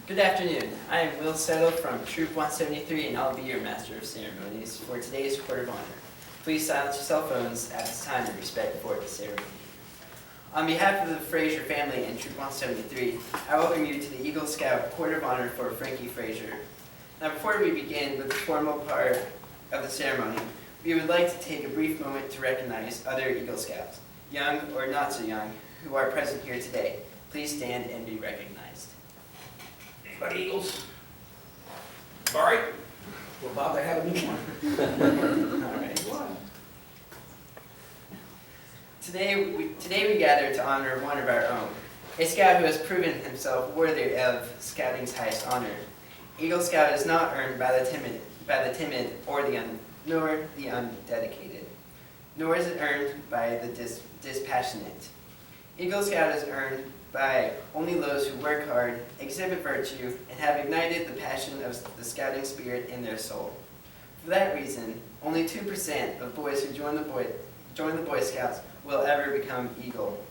Good afternoon. I am Will Settle from Troop 173, and I'll be your Master of Ceremonies for today's Court of Honor. Please silence your cell phones at this time in respect for the ceremony. On behalf of the Frazier family and Troop 173, I welcome you to the Eagle Scout Court of Honor for Frankie Frazier. Now, before we begin with the formal part of the ceremony, we would like to take a brief moment to recognize other Eagle Scouts, young or not so young, who are present here today. Please stand and be recognized. Anybody Eagles? Sorry? We're about to have a new one. All right. Today we gather to honor one of our own, a scout who has proven himself worthy of scouting's highest honor. Eagle Scout is not earned by the timid or nor the undedicated, nor is it earned by the dispassionate. Eagle Scout is earned by only those who work hard, exhibit virtue, and have ignited the passion of the scouting spirit in their soul. For that reason, only 2% of boys who join the Boy Scouts will ever become Eagle.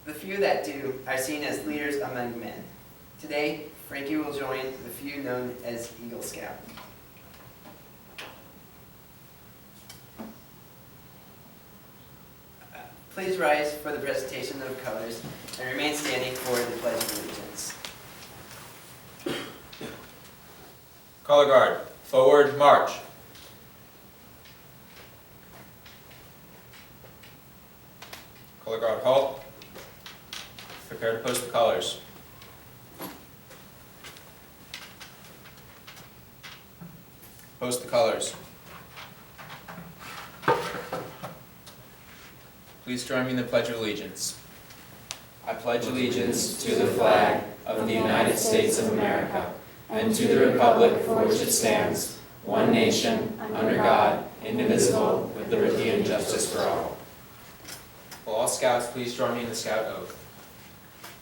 The few that do are seen as leaders among men. Today, Frankie will join the few known as Eagle Scout. Please rise for the presentation of colors and remain standing for the Pledge of Allegiance. Color guard, forward, march. Color guard, halt. Prepare to post the colors. Post the colors. Please join me in the Pledge of Allegiance. I pledge allegiance to the flag of the United States of America and to the republic for which it stands, one nation, under God, indivisible, with liberty and justice for all. Will all Scouts please join me in the Scout Oath?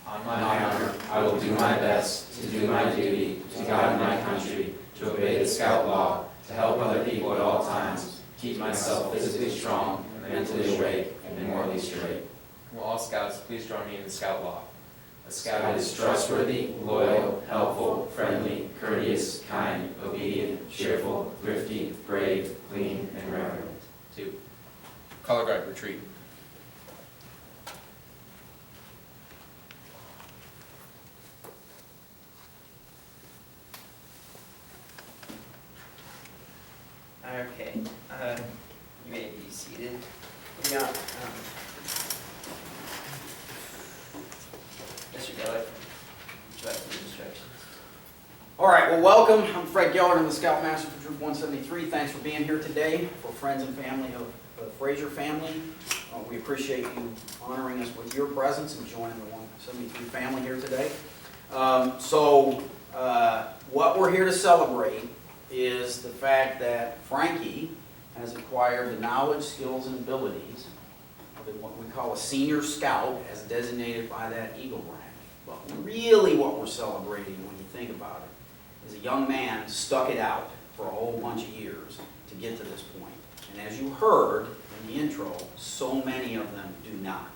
On my honor, I will do my best to do my duty to God and my country, to obey the Scout law, to help other people at all times, keep myself physically strong, mentally awake, and morally straight. Will all Scouts please join me in the Scout law? A Scout is trustworthy, loyal, helpful, friendly, courteous, kind, obedient, cheerful, thrifty, brave, clean, and reverent. 2. Color guard, retreat. Okay, you may be seated. Mr. Geller, would you like some instructions? All right, well, welcome. I'm Fred Geller. I'm the Scoutmaster for Troop 173. Thanks for being here today. For friends and family of the Frazier family, we appreciate you honoring us with your presence and joining the 173 family here today. What we're here to celebrate is the fact that Frankie has acquired the knowledge, skills, and abilities of what we call a senior scout as designated by that Eagle rank. But really what we're celebrating when you think about it is a young man stuck it out for a whole bunch of years to get to this point. And as you heard in the intro, so many of them do not.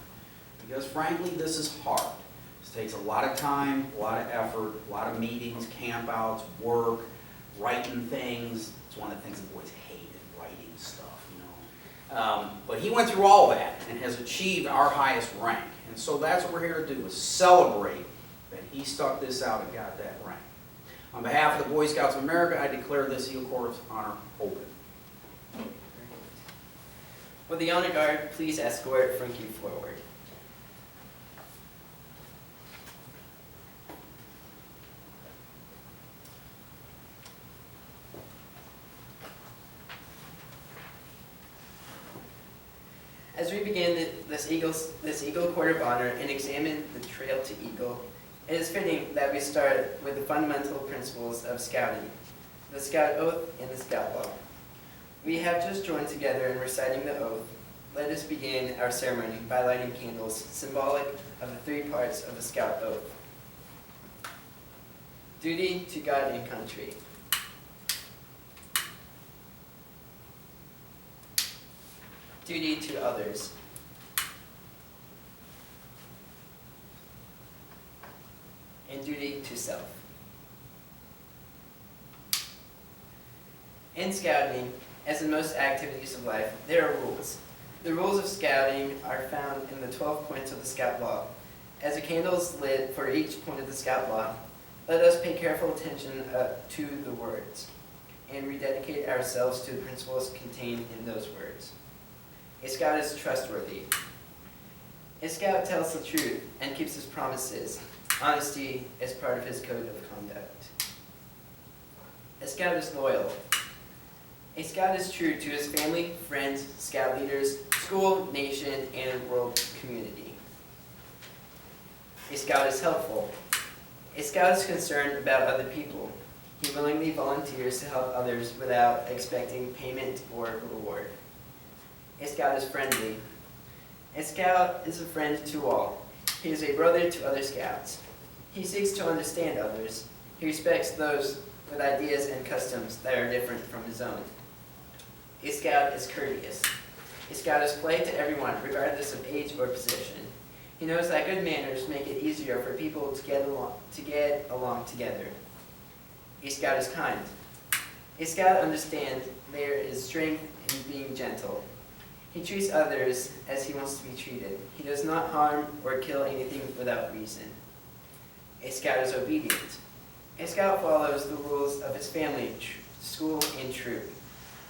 Because frankly, this is hard. This takes a lot of time, a lot of effort, a lot of meetings, campouts, work, writing things. It's one of the things the boys hated, writing stuff, you know. But he went through all that and has achieved our highest rank. And so that's what we're here to do, is celebrate that he stuck this out and got that rank. On behalf of the Boy Scouts of America, I declare this Eagle Court of Honor open. Will the honor guard please escort Frankie forward? As we begin this Eagle Court of Honor and examine the trail to Eagle, it is fitting that we start with the fundamental principles of scouting, the Scout Oath and the Scout Law. We have just joined together in reciting the oath. Let us begin our ceremony by lighting candles, symbolic of the 3 parts of the Scout Oath. Duty to God and country. Duty to others. And duty to self. In scouting, as in most activities of life, there are rules. The rules of scouting are found in the 12 points of the Scout Law. As a candle is lit for each point of the Scout Law, let us pay careful attention to the words and rededicate ourselves to the principles contained in those words. A scout is trustworthy. A scout tells the truth and keeps his promises. Honesty is part of his code of conduct. A scout is loyal. A scout is true to his family, friends, scout leaders, school, nation, and world community. A scout is helpful. A scout is concerned about other people. He willingly volunteers to help others without expecting payment or reward. A scout is friendly. A scout is a friend to all. He is a brother to other scouts. He seeks to understand others. He respects those with ideas and customs that are different from his own. A scout is courteous. A scout is polite to everyone, regardless of age or position. He knows that good manners make it easier for people to get along together. A scout is kind. A scout understands there is strength in being gentle. He treats others as he wants to be treated. He does not harm or kill anything without reason. A scout is obedient. A scout follows the rules of his family, school, and troop.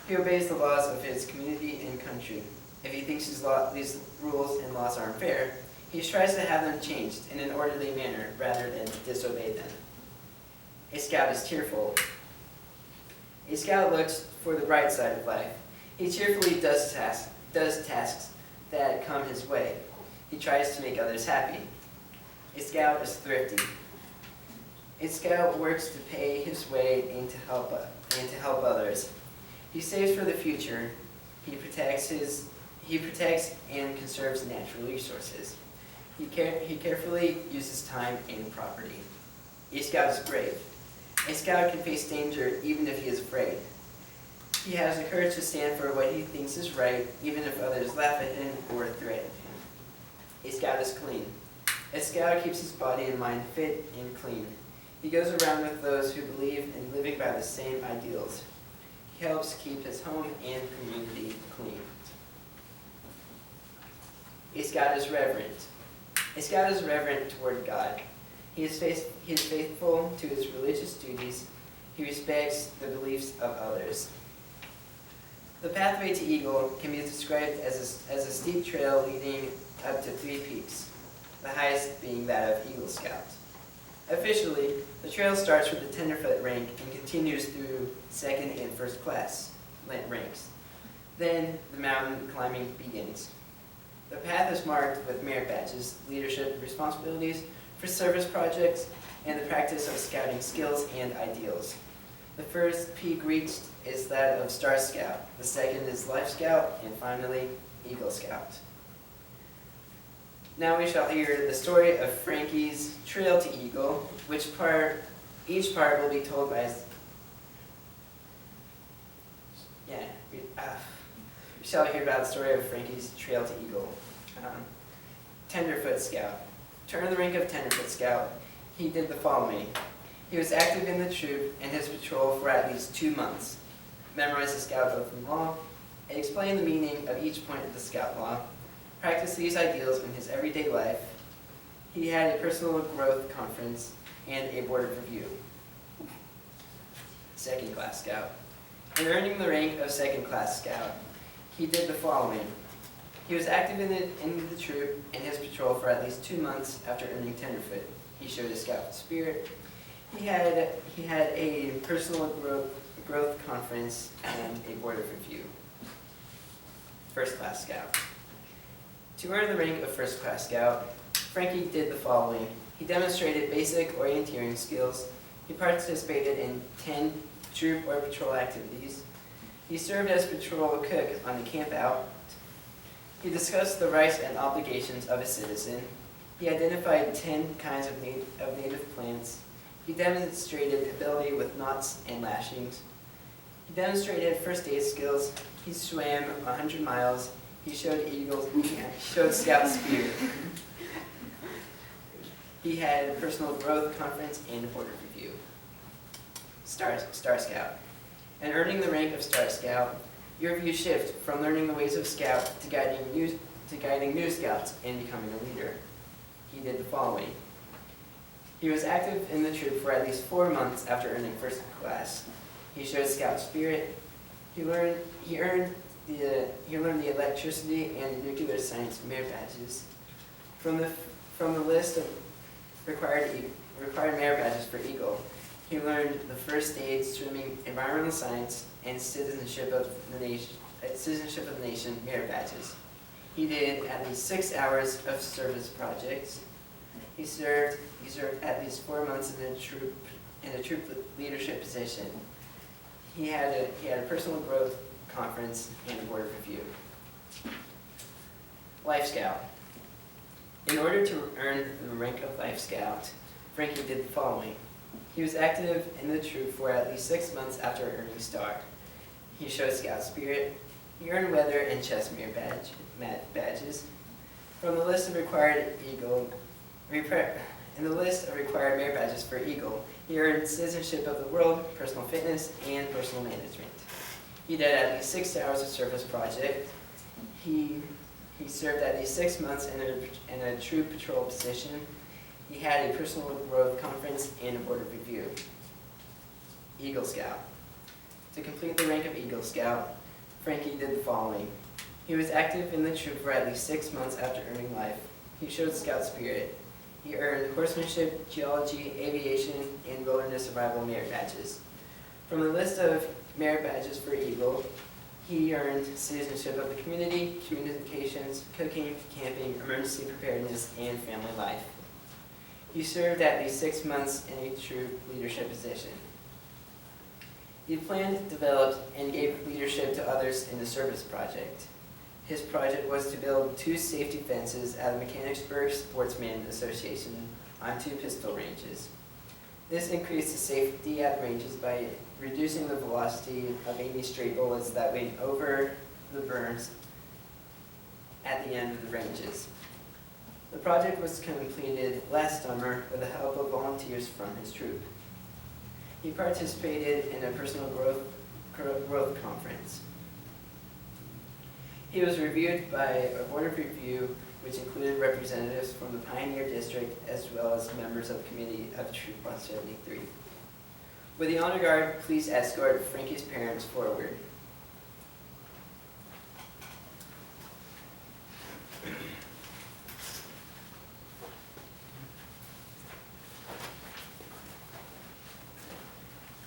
He obeys the laws of his community and country. If he thinks these rules and laws are unfair, he tries to have them changed in an orderly manner rather than disobey them. A scout is cheerful. A scout looks for the bright side of life. He cheerfully does tasks that come his way. He tries to make others happy. A scout is thrifty. A scout works to pay his way and to help others. He saves for the future. He protects and conserves natural resources. He carefully uses time and property. A scout is brave. A scout can face danger even if he is afraid. He has the courage to stand for what he thinks is right, even if others laugh at him or threaten him. A scout is clean. A scout keeps his body and mind fit and clean. He goes around with those who believe in living by the same ideals. He helps keep his home and community clean. A scout is reverent. A scout is reverent toward God. He is faithful to his religious duties. He respects the beliefs of others. The pathway to Eagle can be described as a steep trail leading up to 3 peaks, the highest being that of Eagle Scout. Officially, the trail starts with the tenderfoot rank and continues through second and first class ranks. Then the mountain climbing begins. The path is marked with merit badges, leadership responsibilities for service projects, and the practice of scouting skills and ideals. The first peak reached is that of Star Scout, the second is Life Scout, and finally, Eagle Scout. Now we shall hear the story of Frankie's Trail to Eagle, each part will be told by we shall hear about the story of Frankie's Trail to Eagle. Tenderfoot Scout. To earn the rank of Tenderfoot Scout, he did the following. He was active in the troop and his patrol for at least 2 months. Memorized the Scout Oath and Law, and explained the meaning of each point of the Scout Law. Practiced these ideals in his everyday life. He had a personal growth conference and a board of review. Second Class Scout. In earning the rank of Second Class Scout, he did the following. He was active in the troop and his patrol for at least 2 months after earning Tenderfoot. He showed a scout spirit. He had a personal growth conference and a board of review. First Class Scout. To earn the rank of First Class Scout, Frankie did the following. He demonstrated basic orienteering skills. He participated in 10 troop or patrol activities. He served as patrol cook on the camp out. He discussed the rights and obligations of a citizen. He identified 10 kinds of native plants. He demonstrated ability with knots and lashings. He demonstrated first aid skills. He swam 100 miles. He showed scout spirit. He had a personal growth conference and a board of review. Star Scout. and earning the rank of Star Scout, your views shift from learning the ways of Scout to guiding new Scouts and becoming a leader. He did the following. He was active in the troop for at least 4 months after earning first class. He showed Scout spirit. He learned the electricity and nuclear science merit badges. From the list of required merit badges for Eagle, he learned the first aid, swimming, environmental science, and citizenship of the nation merit badges. He did at least 6 hours of service projects. He served at least 4 months in a troop leadership position. He had a personal growth conference and a board review. Life Scout. In order to earn the rank of Life Scout, Frankie did the following. He was active in the troop for at least 6 months after earning Star. He showed Scout spirit. He earned weather and chest merit badges. From the list of required merit badges for Eagle, he earned citizenship of the world, personal fitness, and personal management. He did at least 6 hours of service project. He served at least 6 months in a troop patrol position. He had a personal growth conference and a board of review. Eagle Scout. To complete the rank of Eagle Scout, Frankie did the following. He was active in the troop for at least 6 months after earning life. He showed Scout spirit. He earned horsemanship, geology, aviation, and wilderness survival merit badges. From the list of merit badges for Eagle, he earned citizenship of the community, communications, cooking, camping, emergency preparedness, and family life. He served at least 6 months in a troop leadership position. He planned, developed, and gave leadership to others in the service project. His project was to build 2 safety fences at the Mechanicsburg Sportsman Association on 2 pistol ranges. This increased the safety at ranges by reducing the velocity of any stray bullets that went over the berms at the end of the ranges. The project was completed last summer with the help of volunteers from his troop. He participated in a personal growth conference. He was reviewed by a board of review which included representatives from the Pioneer District as well as members of the committee of Troop 173. With the honor guard, please escort Frankie's parents forward.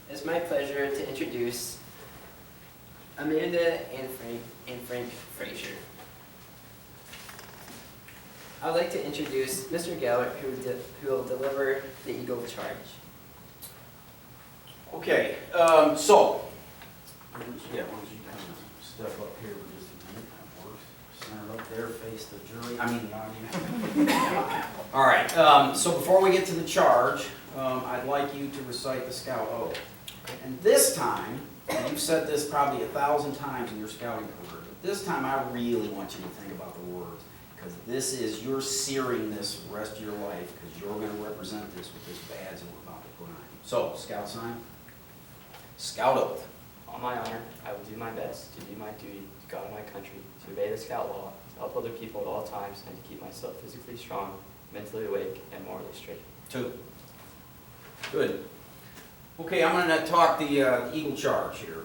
It's my pleasure to introduce Amanda and Frank Frazier. I would like to introduce Mr. Geller, who will deliver the Eagle charge. Okay, so, why don't you kind of step up here for just a minute, that works. Center up there, face the jury, the audience. All right, so before we get to the charge, I'd like you to recite the Scout Oath. And this time, and you've said this probably 1,000 times in your scouting career, but this time I really want you to think about the words, because you're searing this the rest of your life, because you're going to represent this with this badge that we're about to put on you. So, Scout sign. Scout Oath. On my honor, I will do my best to do my duty to God and my country, to obey the Scout law, to help other people at all times, and to keep myself physically strong, mentally awake, and morally straight. 2. Good. Okay, I'm going to talk the Eagle Charge here.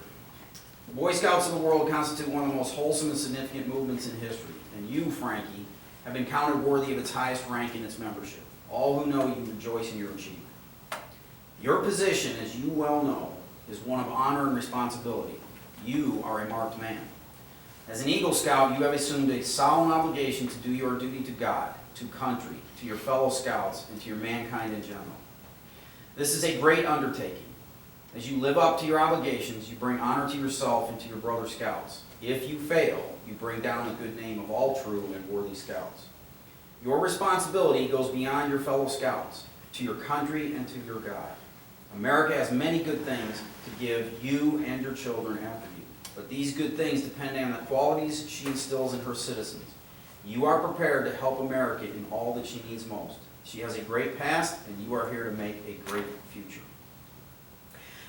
The Boy Scouts of the world constitute one of the most wholesome and significant movements in history, and you, Frankie, have been counted worthy of its highest rank in its membership. All who know you rejoice in your achievement. Your position, as you well know, is one of honor and responsibility. You are a marked man. As an Eagle Scout, you have assumed a solemn obligation to do your duty to God, to country, to your fellow Scouts, and to your mankind in general. This is a great undertaking. As you live up to your obligations, you bring honor to yourself and to your brother Scouts. If you fail, you bring down the good name of all true and worthy Scouts. Your responsibility goes beyond your fellow Scouts, to your country and to your God. America has many good things to give you and your children after you, but these good things depend on the qualities she instills in her citizens. You are prepared to help America in all that she needs most. She has a great past, and you are here to make a great future.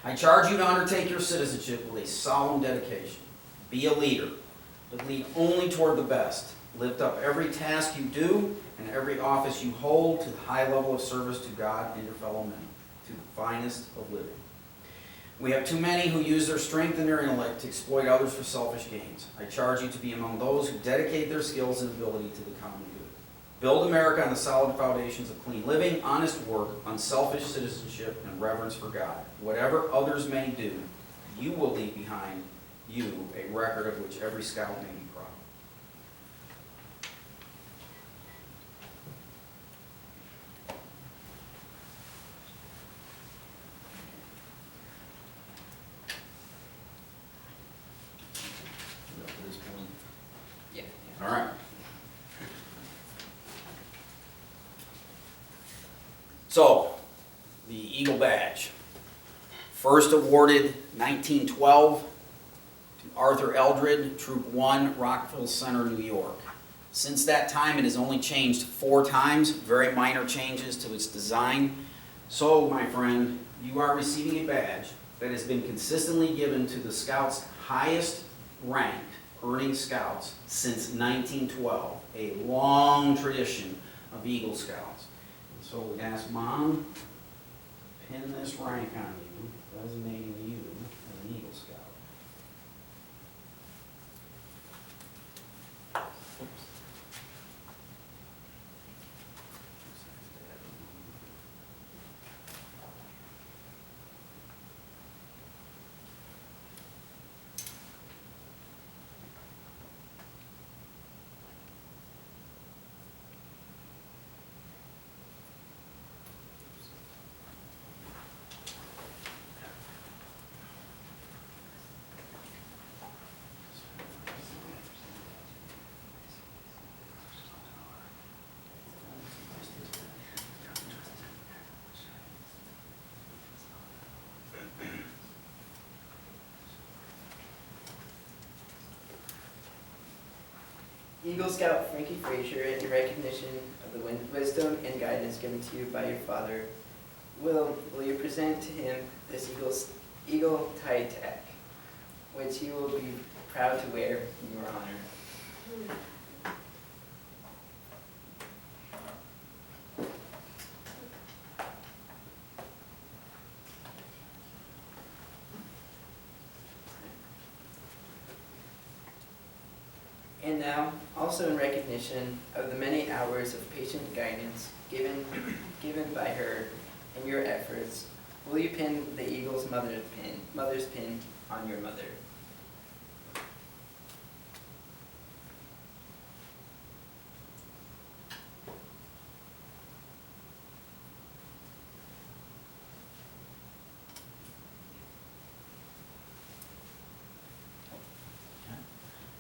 I charge you to undertake your citizenship with a solemn dedication. Be a leader, but lead only toward the best. Lift up every task you do and every office you hold to the high level of service to God and your fellow men, to the finest of living. We have too many who use their strength and their intellect to exploit others for selfish gains. I charge you to be among those who dedicate their skills and ability to the common good. Build America on the solid foundations of clean living, honest work, unselfish citizenship, and reverence for God. Whatever others may do, you will leave behind you a record of which every scout may be proud. Up to this point. Yeah. All right. So, the Eagle Badge, first awarded 1912 to Arthur Eldred, Troop 1, Rockville Center, New York. Since that time, it has only changed 4 times, very minor changes to its design. So, my friend, you are receiving a badge that has been consistently given to the Scouts' highest ranked earning Scouts since 1912, a long tradition of Eagle Scouts. So we ask Mom, pin this rank on you, designating you as an Eagle Scout. Eagle Scout Frankie Frazier, in recognition of the wisdom and guidance given to you by your father, will you present to him this Eagle tie tag, which he will be proud to wear in your honor. And now, also in recognition of the many hours of patient guidance given by her in your efforts, will you pin the Eagle's mother's pin on your mother?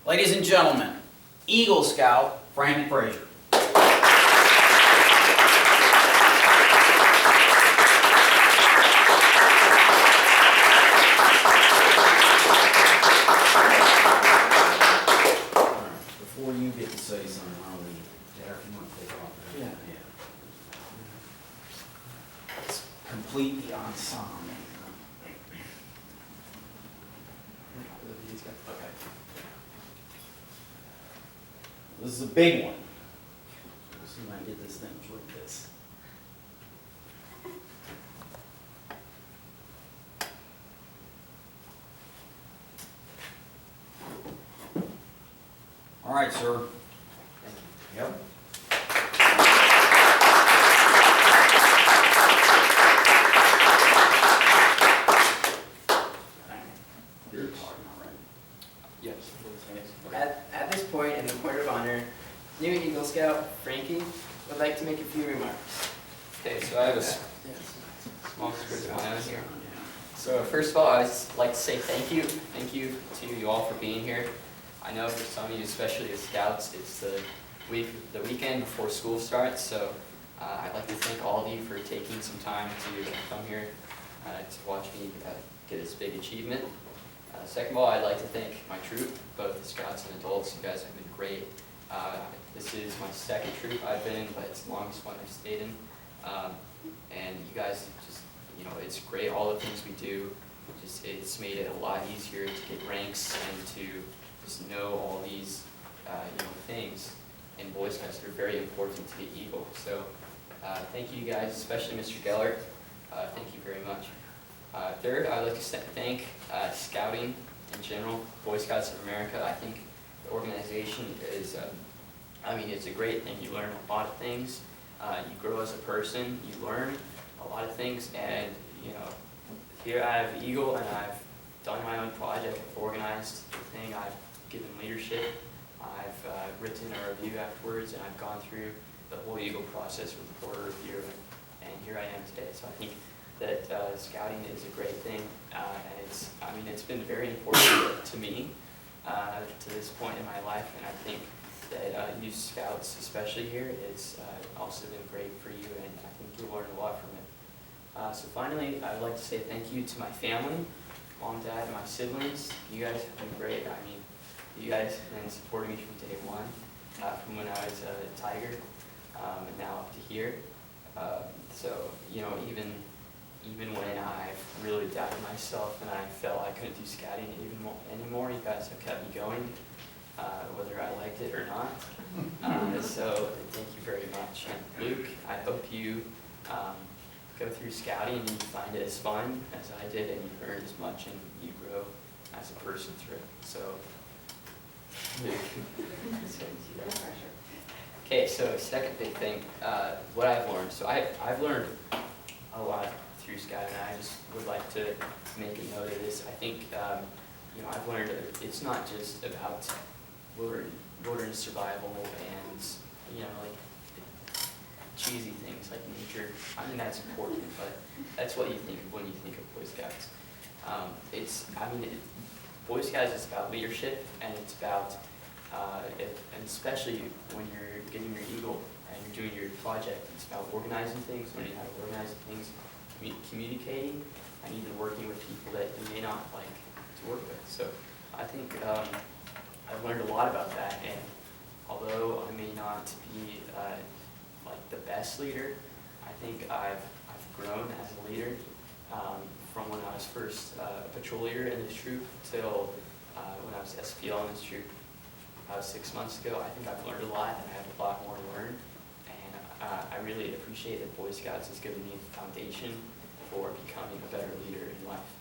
Ladies and gentlemen, Eagle Scout Frankie Frazier. Before you get to say something, I'll leave. Derek, you want to take off? Yeah. It's complete the ensemble. Okay. This is a big one. Let's see if I can get this thing like this. All right, sir. Yep. You're talking already. Yes. At this point in the Court of Honor, new Eagle Scout Frankie would like to make a few remarks. Okay, so I have a small script of my own here. So first of all, I'd just like to say thank you. Thank you to you all for being here. I know for some of you, especially the Scouts, it's the weekend before school starts, so I'd like to thank all of you for taking some time to come here to watch me get this big achievement. Second of all, I'd like to thank my troop, both the Scouts and adults. You guys have been great. This is my second troop I've been in, but it's the longest one I've stayed in. And you guys just, it's great, all the things we do. it's made it a lot easier to get ranks and to just know all these things in Boy Scouts that are very important to the Eagle. So thank you guys, especially Mr. Gellert. Thank you very much. Third, I'd like to thank Scouting in general, Boy Scouts of America. I think the organization is, it's a great thing. You learn a lot of things. You grow as a person. You learn a lot of things. And, here I have Eagle, and I've done my own project. I've organized the thing. I've given leadership. I've written a review afterwards, and I've gone through the whole Eagle process with the board review, and here I am today. So I think that Scouting is a great thing, and it's been very important to me to this point in my life, and I think that youth Scouts, especially here, it's also been great for you, and I think you'll learn a lot from it. So finally, I would like to say thank you to my family, mom, dad, and my siblings. You guys have been great. You guys have been supporting me from day one, from when I was a Tiger, and now up to here. So, even when I've really doubted myself and I felt I couldn't do Scouting anymore, you guys have kept me going, whether I liked it or not. So thank you very much. And Luke, I hope you go through Scouting and you find it as fun as I did, and you learn as much and you grow as a person through it. So, Luke. Okay, so second big thing, what I've learned. So I've learned a lot through Scouting, and I just would like to make a note of this. I think, I've learned it's not just about wilderness survival and, cheesy things like nature. That's important, but that's what you think of when you think of Boy Scouts. Boy Scouts is about leadership, and it's about, and especially when you're getting your Eagle and you're doing your project, it's about organizing things, learning how to organize things, communicating, and even working with people that you may not like to work with. So I think I've learned a lot about that, and although I may not be the best leader, I think I've grown as a leader from when I was first a patrol leader in this troop till when I was SPL in this troop about 6 months ago. I think I've learned a lot, and I have a lot more to learn, and I really appreciate that Boy Scouts has given me the foundation for becoming a better leader in life.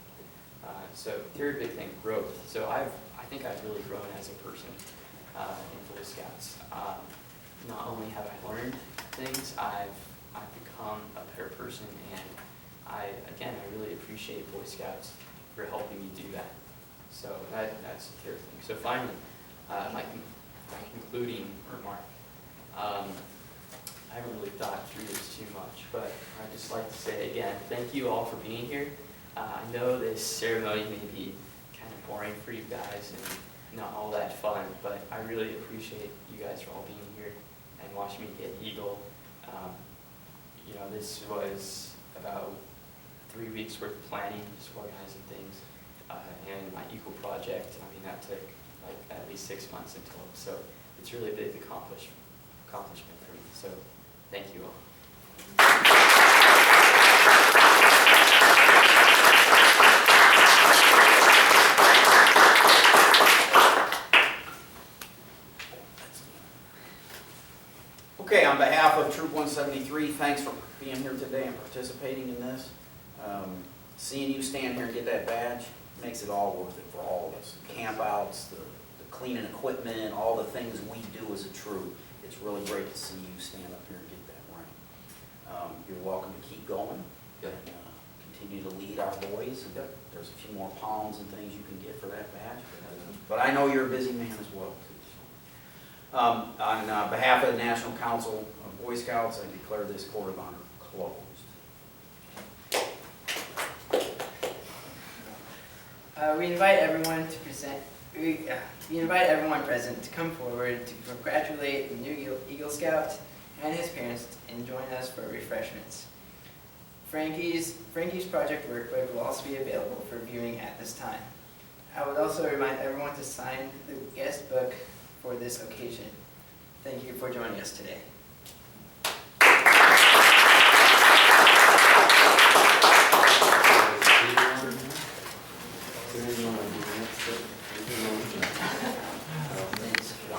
So third big thing, growth. So I think I've really grown as a person in Boy Scouts. Not only have I learned things, I've become a better person, and I really appreciate Boy Scouts for helping me do that. So that's the third thing. So finally, my concluding remark. I haven't really thought through this too much, but I'd just like to say again, thank you all for being here. I know this ceremony may be kind of boring for you guys and not all that fun, but I really appreciate you guys for all being here and watching me get Eagle. This was about 3 weeks worth of planning, just organizing things, and my Eagle project. That took at least 6 months in total. So it's really a big accomplishment for me. So thank you all. Okay, on behalf of Troop 173, thanks for being here today and participating in this. Seeing you stand here and get that badge makes it all worth it for all of us. The campouts, the cleaning equipment, all the things we do as a troop. It's really great to see you stand up here and get that rank. You're welcome to keep going. Yep. Continue to lead our boys. Yep. There's a few more palms and things you can get for that badge. But I know you're a busy man as well, too. On behalf of the National Council of Boy Scouts, I declare this Court of Honor closed. We invite everyone to present. We invite everyone present to come forward to congratulate the new Eagle Scout and his parents and join us for refreshments. Frankie's project workbook will also be available for viewing at this time. I would also remind everyone to sign the guest book for this occasion. Thank you for joining us today.